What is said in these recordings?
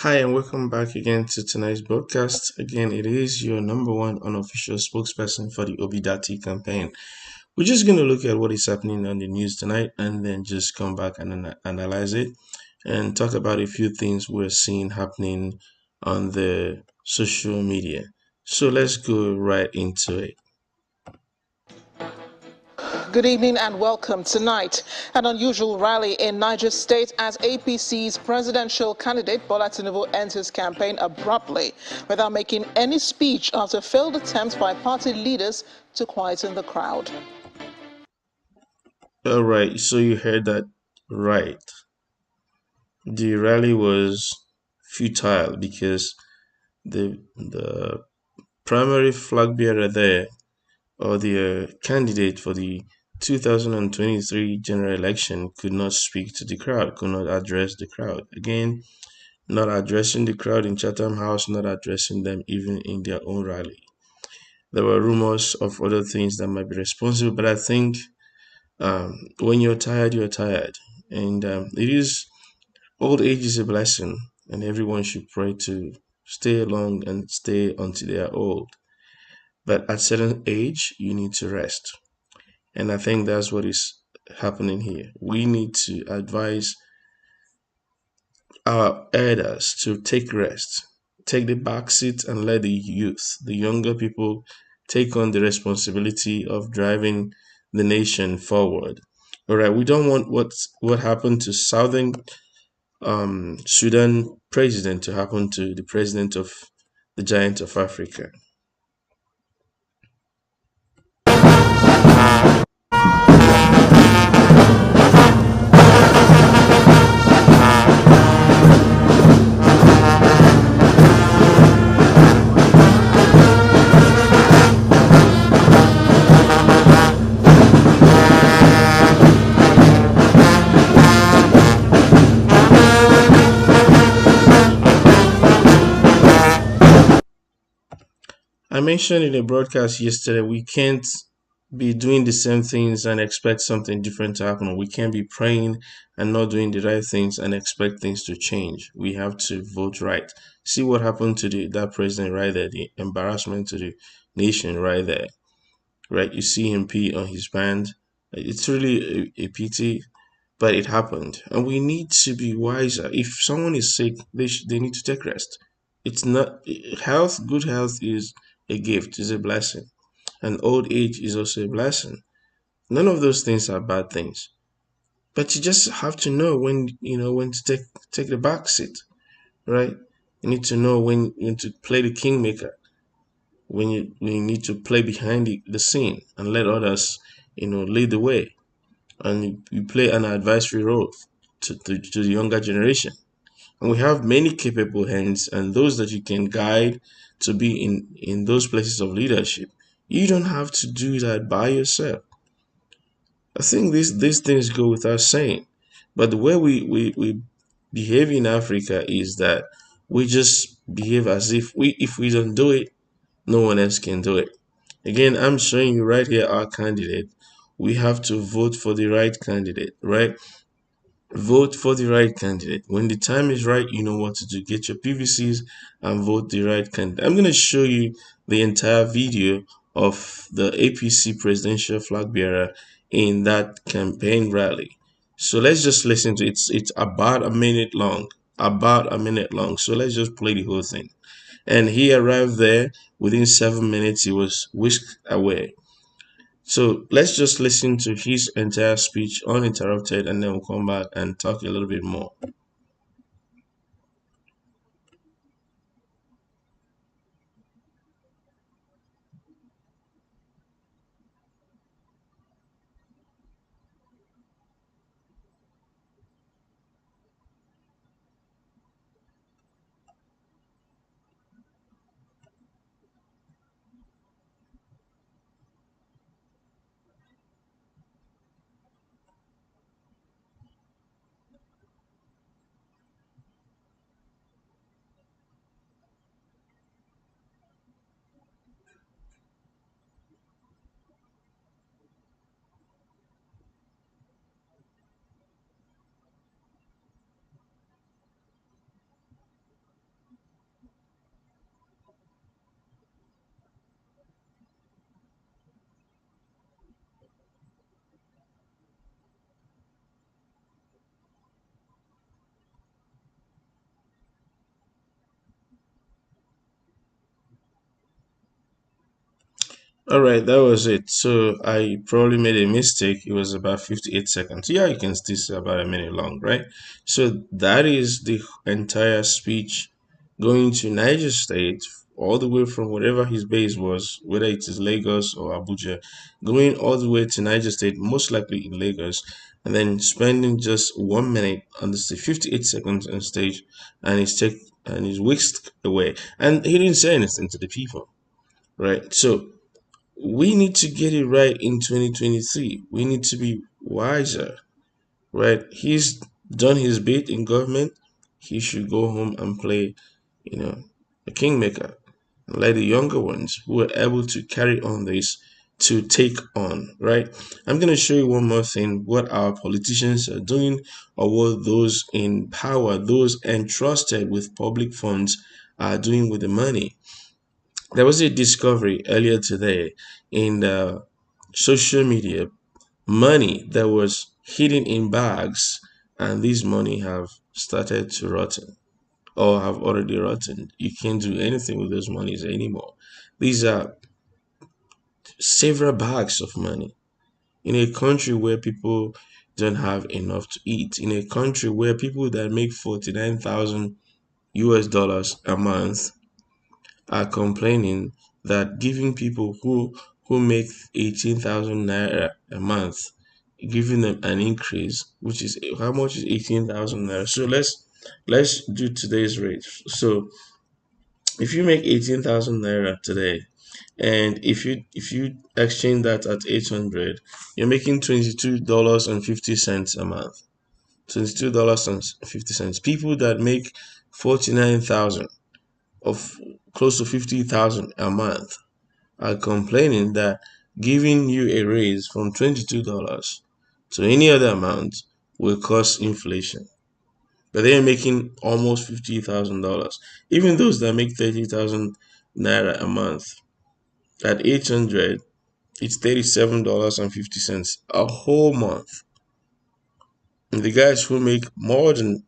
Hi, and welcome back again to tonight's broadcast. Again, it is your number one unofficial spokesperson for the Obidati campaign. We're just going to look at what is happening on the news tonight and then just come back and analyze it and talk about a few things we're seeing happening on the social media. So let's go right into it. Good evening and welcome. Tonight, an unusual rally in Niger State as APC's presidential candidate Bola Tinubu ends his campaign abruptly without making any speech after failed attempts by party leaders to quieten the crowd. All right, so you heard that right. The rally was futile because the primary flag bearer there, or the candidate for the 2023 general election, could not speak to the crowd, could not address the crowd. Again, not addressing the crowd in Chatham House, not addressing them even in their own rally. There were rumors of other things that might be responsible, but I think when you're tired, you're tired. And it is, old age is a blessing, and everyone should pray to stay long and stay until they are old. But at certain age, you need to rest. And I think that's what is happening here. We need to advise our elders to take rest, take the back seat, and let the youth, the younger people, take on the responsibility of driving the nation forward. All right, we don't want what happened to Southern Sudan president to happen to the president of the giant of Africa. I mentioned in a broadcast yesterday, we can't be doing the same things and expect something different to happen. We can't be praying and not doing the right things and expect things to change. We have to vote right. See what happened to that president right there, the embarrassment to the nation right there. Right, you see him pee on his band. It's really a pity, but it happened, and we need to be wiser. If someone is sick, they need to take rest. It's not health. Good health is a gift, is a blessing, and old age is also a blessing. None of those things are bad things, but you just have to know when to take the back seat, right? You need to know when to play the kingmaker, when you need to play behind the scene and let others lead the way, and you play an advisory role to the younger generation. And we have many capable hands and those that you can guide to be in those places of leadership. You don't have to do that by yourself. I think these things go without saying. But the way we behave in Africa is that we just behave as if we don't do it, no one else can do it. Again, I'm showing you right here our candidate. We have to vote for the right candidate, right? Vote for the right candidate. When the time is right, you know what to do. Get your PVCs and vote the right candidate. I'm going to show you the entire video of the APC presidential flag bearer in that campaign rally. So let's just listen to it. It's about a minute long. About a minute long. So let's just play the whole thing. And he arrived there within 7 minutes. He was whisked away. So let's just listen to his entire speech uninterrupted, and then we'll come back and talk a little bit more. All right, that was it. So I probably made a mistake. It was about 58 seconds. Yeah, you can still say about a minute long, right? So that is the entire speech going to Niger State, all the way from whatever his base was, whether it is Lagos or Abuja, going all the way to Niger State, most likely in Lagos, and then spending just 1 minute on the stage, 58 seconds on stage, and he's whisked away. And he didn't say anything to the people, right? So we need to get it right in 2023. We need to be wiser, right? He's done his bit in government. He should go home and play, you know, a kingmaker. Like the younger ones who are able to carry on this to take on, right? I'm going to show you one more thing what our politicians are doing, or what those in power, those entrusted with public funds, are doing with the money. There was a discovery earlier today in the social media, money that was hidden in bags, and these money have started to rotten or have already rotten. You can't do anything with those monies anymore. These are several bags of money in a country where people don't have enough to eat, in a country where people that make 49,000 US dollars a month are complaining that giving people who make 18,000 naira a month, giving them an increase, which is how much is 18,000 naira. So let's do today's rate. So if you make 18,000 naira today, and if you exchange that at 800, you're making $22.50 a month. $22.50. People that make 49,000 of close to 50,000 a month are complaining that giving you a raise from $22 to any other amount will cause inflation. But they are making almost $50,000. Even those that make 30,000 naira a month at 800, it's $37.50 a whole month. And the guys who make more than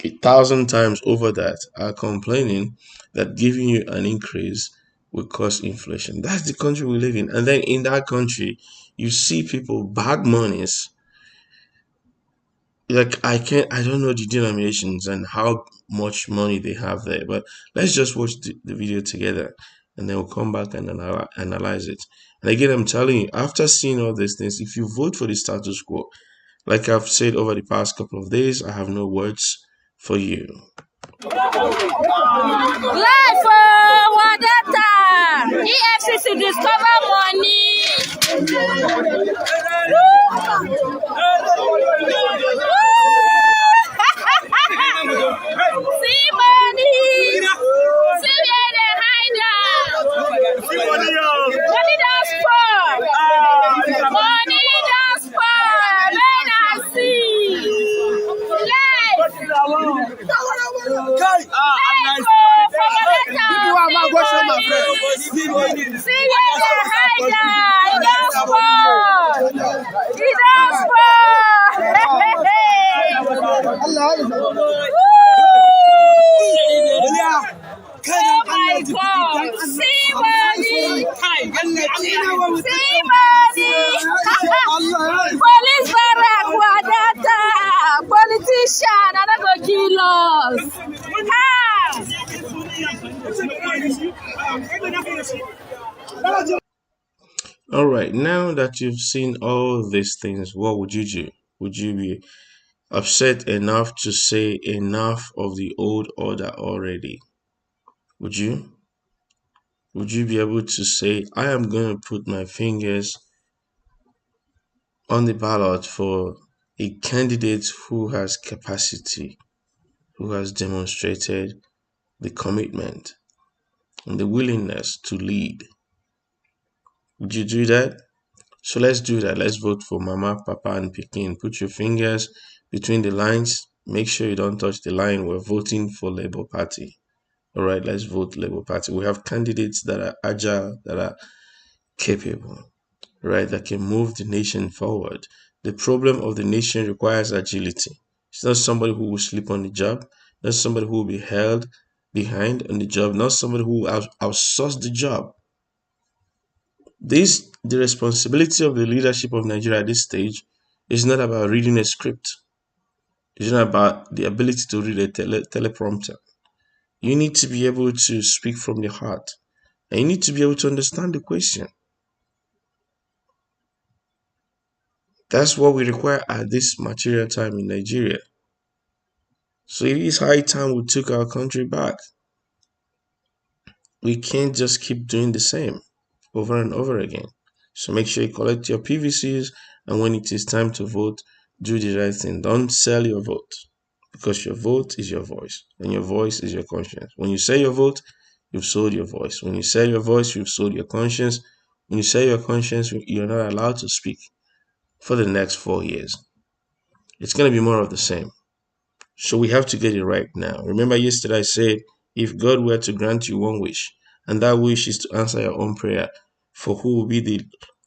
1,000 times over that are complaining that giving you an increase will cause inflation. That's the country we live in. And then in that country, you see people bag monies. Like I don't know the denominations and how much money they have there, but let's just watch the video together and then we'll come back and analyze it. And again, I'm telling you, after seeing all these things, if you vote for the status quo, like I've said over the past couple of days, I have no words for you. Life for data. EFCC discover money. See money. See where they hide out. Money don't spoil. Money don't spoil. When I see. Life. See where they hide out. It don't spoil. It don't spoil. Oh my God! See money! See money! Police barrack, wadata! Politician, I don't go kill us! All right, now that you've seen all these things, what would you do? Would you be upset enough to say enough of the old order already? Would you? Would you be able to say, I am going to put my fingers on the ballot for a candidate who has capacity, who has demonstrated the commitment and the willingness to lead? Would you do that? So let's do that. Let's vote for Mama, Papa, and Pikin. Put your fingers between the lines. Make sure you don't touch the line. We're voting for Labour Party. All right, let's vote Labour Party. We have candidates that are agile, that are capable, right, that can move the nation forward. The problem of the nation requires agility. It's not somebody who will sleep on the job, not somebody who will be held behind on the job, not somebody who will outsource the job. The responsibility of the leadership of Nigeria at this stage is not about reading a script. It's not about the ability to read a teleprompter. You need to be able to speak from the heart. And you need to be able to understand the question. That's what we require at this material time in Nigeria. So it is high time we took our country back. We can't just keep doing the same over and over again. So make sure you collect your PVCs, and when it is time to vote, do the right thing. Don't sell your vote, because your vote is your voice, and your voice is your conscience. When you sell your vote, you've sold your voice. When you sell your voice, you've sold your conscience. When you sell your conscience, you're not allowed to speak for the next 4 years. It's going to be more of the same. So we have to get it right now. Remember yesterday I said, if God were to grant you one wish, and that wish is to answer your own prayer for who will be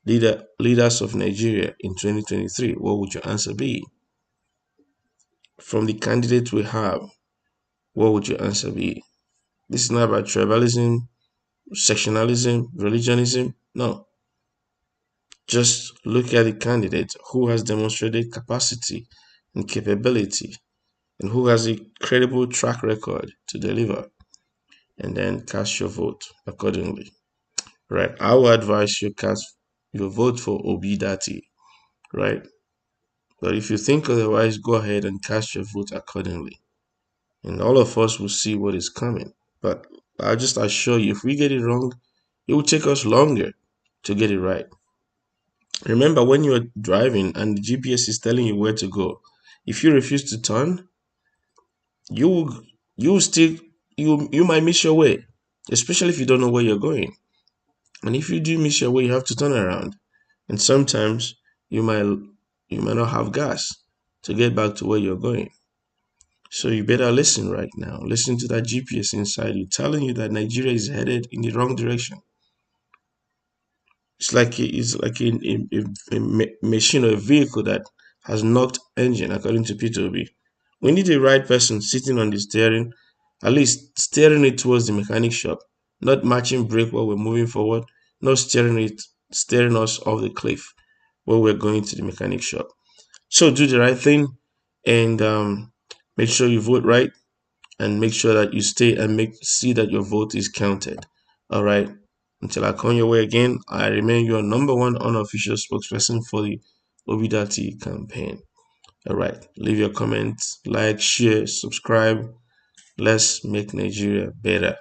the leaders of Nigeria in 2023, what would your answer be? From the candidates we have, what would your answer be? This is not about tribalism, sectionalism, religionism. No. Just look at the candidate who has demonstrated capacity and capability, and who has a credible track record to deliver, and then cast your vote accordingly. Right? I would advise you cast your vote for Obidati, right? But if you think otherwise, go ahead and cast your vote accordingly. And all of us will see what is coming. But I just assure you, if we get it wrong, it will take us longer to get it right. Remember, when you're driving and the GPS is telling you where to go, if you refuse to turn, you you still you might miss your way, especially if you don't know where you're going. And if you do miss your way, you have to turn around. And sometimes you might not have gas to get back to where you're going. So you better listen right now. Listen to that GPS inside you telling you that Nigeria is headed in the wrong direction. It's like a machine or a vehicle that has knocked engine, according to P2B. We need the right person sitting on the steering, at least steering it towards the mechanic shop, not matching brake while we're moving forward, not steering us off the cliff while we're going to the mechanic shop. So do the right thing, and make sure you vote right, and make sure that you stay and see that your vote is counted. All right. Until I come your way again, I remain your number one unofficial spokesperson for the Obidati campaign. All right. Leave your comments, like, share, subscribe. Let's make Nigeria better.